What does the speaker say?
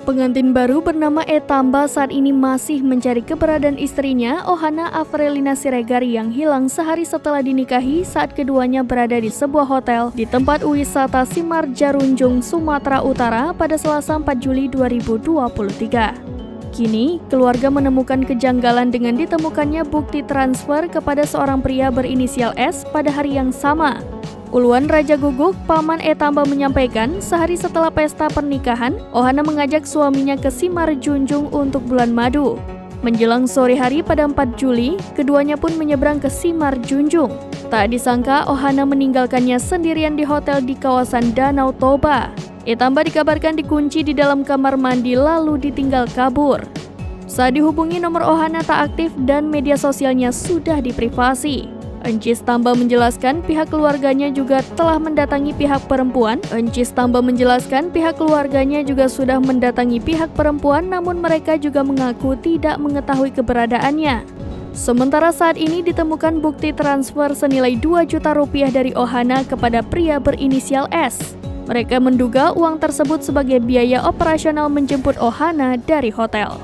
Pengantin baru bernama Etamba saat ini masih mencari keberadaan istrinya, Ohana Avrelina Siregar, yang hilang sehari setelah dinikahi saat keduanya berada di sebuah hotel di tempat wisata Simarjarunjung, Sumatera Utara pada Selasa 4 Juli 2023. Kini, keluarga menemukan kejanggalan dengan ditemukannya bukti transfer kepada seorang pria berinisial S pada hari yang sama. Uluan Raja Guguk, paman Etamba, menyampaikan sehari setelah pesta pernikahan, Ohana mengajak suaminya ke Simarjunjung untuk bulan madu. Menjelang sore hari pada 4 Juli, keduanya pun menyeberang ke Simarjunjung. Tak disangka Ohana meninggalkannya sendirian di hotel di kawasan Danau Toba. Etamba dikabarkan dikunci di dalam kamar mandi lalu ditinggal kabur. Saat dihubungi, nomor Ohana tak aktif dan media sosialnya sudah diprivasi. Encis Tamba menjelaskan pihak keluarganya juga telah mendatangi pihak perempuan. Encis Tamba menjelaskan pihak keluarganya juga sudah mendatangi pihak perempuan, namun mereka juga mengaku tidak mengetahui keberadaannya. Sementara saat ini ditemukan bukti transfer senilai 2 juta rupiah dari Ohana kepada pria berinisial S. Mereka menduga uang tersebut sebagai biaya operasional menjemput Ohana dari hotel.